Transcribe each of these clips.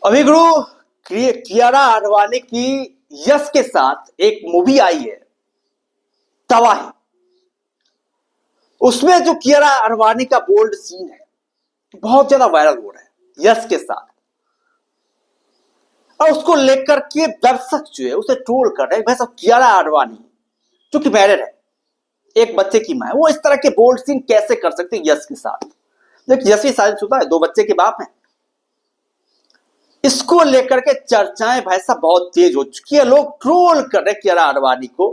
अभी गुरु कियारा आडवाणी की यश के साथ एक मूवी आई है तबाही। उसमें जो कियारा आडवाणी का बोल्ड सीन है बहुत ज्यादा वायरल हो रहा है यश के साथ, और उसको लेकर के दर्शक जो है उसे ट्रोल कर रहे हैं। भाई साहब, कियारा आडवाणी जो कि मैरिड है, एक बच्चे की मां है, वो इस तरह के बोल्ड सीन कैसे कर सकते हैं यश के साथ? देखिए, यश भी शादीशुदा है, 2 बच्चे के बाप हैं। इसको लेकर के चर्चाएं भाई साहब बहुत तेज हो चुकी है। लोग ट्रोल कर रहे हैं कियारा आडवाणी को,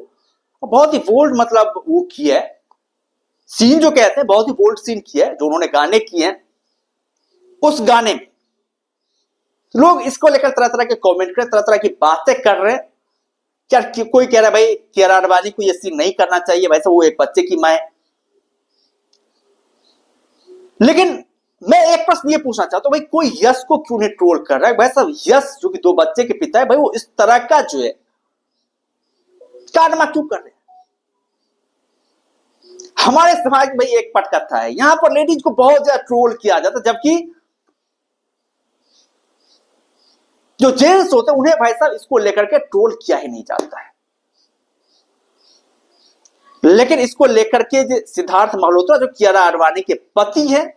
बहुत ही बोल्ड मतलब वो किया है सीन, जो कहते हैं बहुत ही बोल्ड सीन किया है जो उन्होंने गाने किए हैं। उस गाने में लोग इसको लेकर तरह तरह के कमेंट कर, तरह तरह की बातें कर रहे हैं। क्या कोई कह रहा है भाई कियारा आडवाणी को ये सीन नहीं करना चाहिए, वैसे वो एक बच्चे की मां है। लेकिन मैं एक प्रश्न ये पूछना चाहता हूं, भाई कोई यश को क्यों नहीं ट्रोल कर रहा है? भाई साहब, यश जो कि 2 बच्चे के पिता है, भाई वो इस तरह का जो है कारनामा क्यों कर रहे हैं? हमारे समाज में भाई एक पटकथा है, यहां पर लेडीज को बहुत ज्यादा ट्रोल किया जाता है, जबकि जो जेंट्स होते हैं उन्हें भाई साहब इसको लेकर के ट्रोल किया ही नहीं जाता है। लेकिन इसको लेकर के जो सिद्धार्थ मल्होत्रा जो कियारा आडवाणी के पति हैं,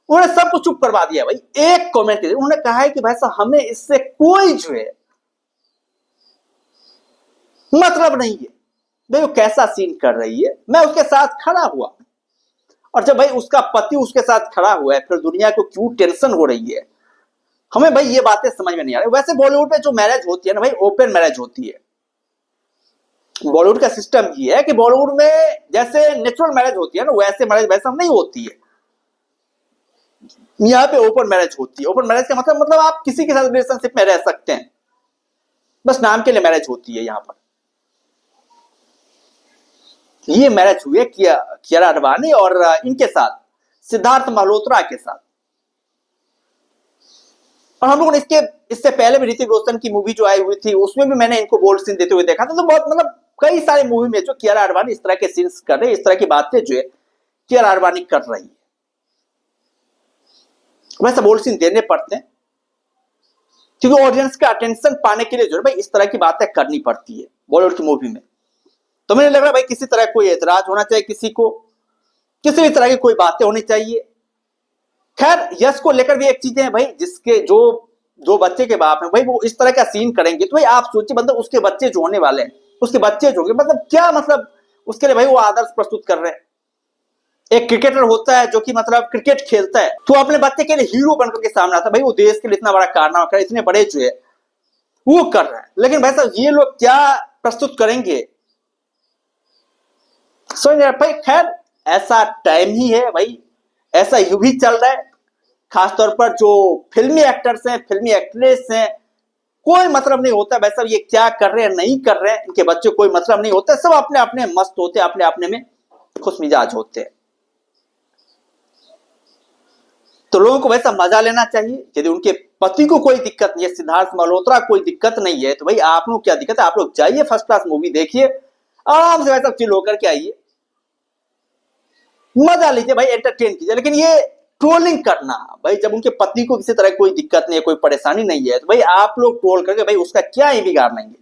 उन्होंने सब कुछ चुप करवा दिया। भाई एक कमेंट के लिए उन्होंने कहा है कि भाई साहब हमें इससे कोई जो है मतलब नहीं है। भाई वो कैसा सीन कर रही है, मैं उसके साथ खड़ा हुआ, और जब भाई उसका पति उसके साथ खड़ा हुआ है, फिर दुनिया को क्यों टेंशन हो रही है? हमें भाई ये बातें समझ में नहीं आ रही। वैसे बॉलीवुड में जो मैरिज होती है ना भाई, ओपन मैरिज होती है। बॉलीवुड का सिस्टम ये है कि बॉलीवुड में जैसे नेचुरल मैरिज होती है ना, वैसे मैरिज वैसा नहीं होती है। यहाँ पे ओपन मैरिज होती है। ओपन मैरिज का मतलब आप किसी के साथ रिलेशनशिप में रह सकते हैं, बस नाम के लिए मैरिज होती है। यहाँ पर ये मैरिज हुई है कियारा आडवाणी और इनके साथ सिद्धार्थ मल्होत्रा के साथ। और हम लोगों ने इससे पहले भी ऋतिक रोशन की मूवी जो आई हुई थी, उसमें भी मैंने इनको बोल्ड सीन देते हुए देखा था। तो बहुत मतलब कई सारे मूवी में जो कियारा आडवाणी इस तरह के सीन्स कर रहे हैं, इस तरह की बातें जो है कियारा आडवाणी कर रही है। वैसे बोल्ड सीन देने पड़ते हैं क्योंकि ऑडियंस का अटेंशन पाने के लिए जो है भाई इस तरह की बातें करनी पड़ती है बॉलीवुड की मूवी में। तो मुझे लग रहा है भाई किसी तरह कोई एतराज होना चाहिए, किसी को किसी भी तरह की कोई बातें होनी चाहिए। खैर, यश को लेकर भी एक चीज है भाई, जिसके जो बच्चे के बाप हैं भाई वो इस तरह का सीन करेंगे तो भाई आप सोचिए, मतलब उसके बच्चे जो होने वाले हैं, उसके बच्चे जो होंगे, मतलब क्या मतलब उसके लिए भाई वो आदर्श प्रस्तुत कर रहे हैं। एक क्रिकेटर होता है जो कि मतलब क्रिकेट खेलता है, तो अपने बच्चे के लिए हीरो बनकर के सामने आता है। भाई वो देश के लिए इतना बड़ा कारनामा कर, इतने बड़े जो है वो कर रहे हैं। लेकिन भाई साहब ये लोग क्या प्रस्तुत करेंगे समझ नहीं भाई। खैर, ऐसा टाइम ही है भाई, ऐसा युग ही चल रहा है। खासतौर पर जो फिल्मी एक्टर्स हैं, फिल्मी एक्ट्रेस हैं, कोई मतलब नहीं होता भाई साहब ये क्या कर रहे हैं नहीं कर रहे हैं, इनके बच्चे कोई मतलब नहीं होता। सब अपने अपने मस्त होते हैं, अपने अपने में खुश मिजाज होते हैं। तो लोगों को वैसा मजा लेना चाहिए। यदि उनके पति को कोई दिक्कत नहीं है, सिद्धार्थ मल्होत्रा कोई दिक्कत नहीं है, तो भाई आप लोग क्या दिक्कत है? आप लोग जाइए, फर्स्ट क्लास मूवी देखिए, आराम से वैसा चिल होकर के आइए, मजा लीजिए भाई, एंटरटेन कीजिए। लेकिन ये ट्रोलिंग करना भाई, जब उनके पति को किसी तरह कोई दिक्कत नहीं है, कोई परेशानी नहीं है, तो भाई आप लोग ट्रोल करके भाई उसका क्या ही बिगाड़ लेंगे?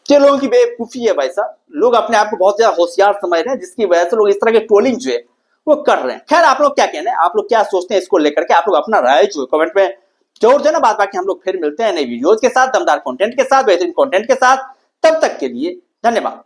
ये लोगों की बेवकूफी है भाई साहब। लोग अपने आप को बहुत ज्यादा होशियार समझ रहे हैं, जिसकी वजह से लोग इस तरह के ट्रोलिंग जो है वो कर रहे हैं। खैर, आप लोग क्या कहना है, आप लोग क्या सोचते हैं इसको लेकर के? आप लोग अपना राय जो है कमेंट में जरूर देना। बात बाकी हम लोग फिर मिलते हैं नई वीडियोज के साथ, दमदार कंटेंट के साथ, बेहतरीन कंटेंट के साथ। तब तक के लिए धन्यवाद।